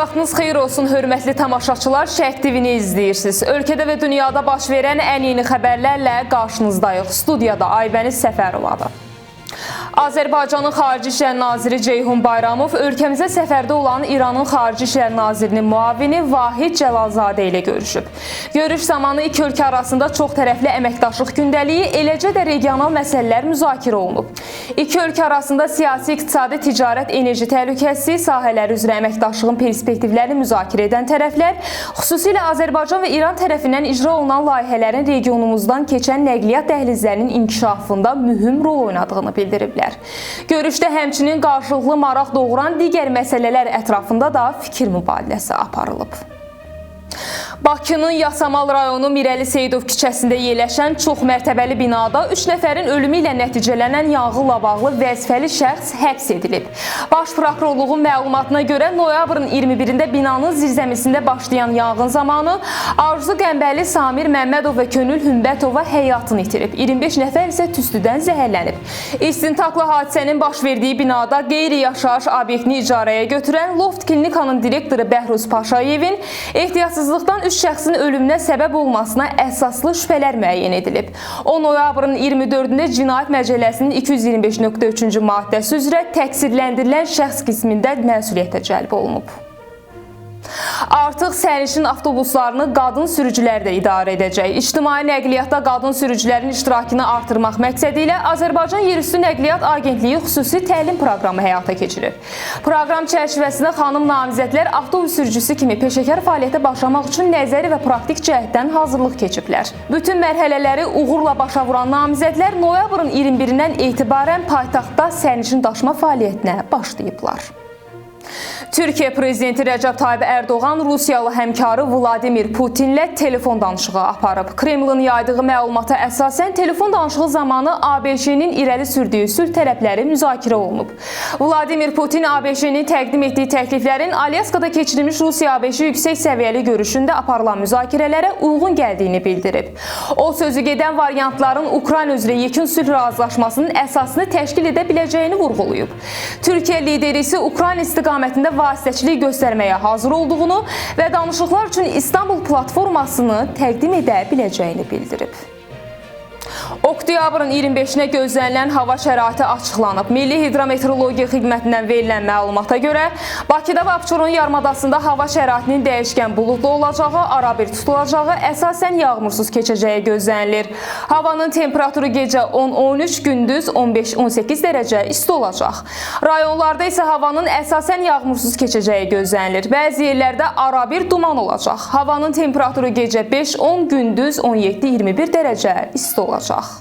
Vaxtınız xeyir olsun, hörmətli tamaşaçılar, Şərq TV-ni izləyirsiniz. Ölkədə və dünyada baş verən ən yeni xəbərlərlə qarşınızdayıq. Studiyada Aybəniz Səfərovadır. Azərbaycanın Xarici İşlər Naziri Ceyhun Bayramov ölkəmizə səfərdə olan İranın Xarici İşlər Nazirinin müavini Vahid Cəlalzadə ilə görüşüb. Görüş zamanı iki ölkə arasında çox tərəfli əməkdaşlıq gündəliyi, eləcə də regional məsələlər müzakirə olunub. İki ölkə arasında siyasi, iqtisadi, ticarət, enerji təhlükəsizliyi sahələri üzrə əməkdaşlığın perspektivlərini müzakirə edən tərəflər, xüsusilə Azərbaycan və İran tərəfindən icra olunan layihələrin regionumuzdan keçən nəqliyyat dəhlizlərinin inkişafında mühüm rol oynadığını bildiriblər. Görüşdə həmçinin qarşılıqlı maraq doğuran digər məsələlər ətrafında da fikir mübadiləsi aparılıb. Bakının Yasamal rayonu Mirəli Seyidov küçəsində yerləşən çoxmərtəbəli binada 3 nəfərin ölümü ilə nəticələnən yanğınla bağlı vəzifəli şəxs həbs edilib. Baş prokurorluğun məlumatına görə noyabrın 21-də binanın zirzəmisində başlayan yanğın zamanı Arzu Qəmbəli, Samir Məmmədov və Könül Hümbətova həyatını itirib. 25 nəfər isə tüstüdən zəhərlənib. İstintaqlı hadisənin baş verdiyi binada qeyri-yaşayış obyektini icarəyə götürən Loft klinikanın direktoru Bəhruz Paşayevin ehtiyatsızlıqdan 3 şəxsin ölümünə səbəb olmasına əsaslı şübhələr müəyyən edilib. 10 noyabrın 24-də Cinayət Məcəlləsinin 225.3-cü maddəsi üzrə təqsirləndirilən şəxs qismində məsuliyyətə cəlb olunub. Artıq sərnişin avtobuslarını qadın sürücülər də idarə edəcək. İctimai nəqliyyatda qadın sürücülərin iştirakını artırmaq məqsədi ilə Azərbaycan Yerüstü Nəqliyyat Agentliyi xüsusi təlim proqramı həyata keçirir. Proqram çərçivəsində xanım namizədlər avtobus sürücüsü kimi peşəkar fəaliyyətə başlamaq üçün nəzəri və praktik cəhətdən hazırlıq keçiblər. Bütün mərhələləri uğurla başa vuran namizədlər noyabrın 21-dən etibarən paytaxtda sərnişin daşıma fəaliyyətinə başlayıblar. Türkiyə prezidenti Rəcəb Tayyib Ərdoğan Rusiyalı həmkarı Vladimir Putinlə telefon danışığı aparıb. Kremlin yaydığı məlumata əsasən telefon danışığı zamanı ABŞ-nin irəli sürdüyü sülh tələbləri müzakirə olunub. Vladimir Putin ABŞ-nin təqdim etdiyi təkliflərin Alyaskada keçirilmiş Rusiya-ABŞ yüksək səviyyəli görüşündə aparılan müzakirələrə uyğun gəldiyini bildirib. O, sözü gedən variantların Ukrayna üzrə yekun sülh razılaşmasının əsasını təşkil edə biləcəyini vurğulayıb. Türkiyə lideri isə Ukrayna istiqamətində vasitəçilik göstərməyə hazır olduğunu və danışıqlar üçün İstanbul platformasını təqdim edə biləcəyini bildirib. Oktyabrın 25-nə gözlənilən hava şəraiti açıqlanıb. Milli Hidrometeorologiya Xidmətindən verilən məlumata görə Bakıda və Abşeron yarımadasında hava şəraitinin dəyişkən buludlu olacağı, arabir tutulacağı, əsasən yağmursuz keçəcəyi gözlənilir. Havanın temperaturu gecə 10-13, gündüz 15-18 dərəcə isti olacaq. Rayonlarda isə havanın əsasən yağmursuz keçəcəyi gözlənilir. Bəzi yerlərdə arabir duman olacaq. Havanın temperaturu gecə 5-10, gündüz 17-21 dərəcə isti olacaq.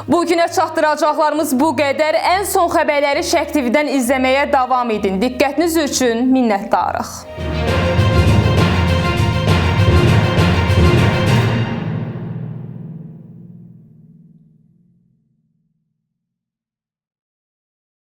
Bugünə çatdıracaqlarımız bu qədər. Ən son xəbərləri Şərq TV-dən izləməyə davam edin. Diqqətiniz üçün minnətdarıq.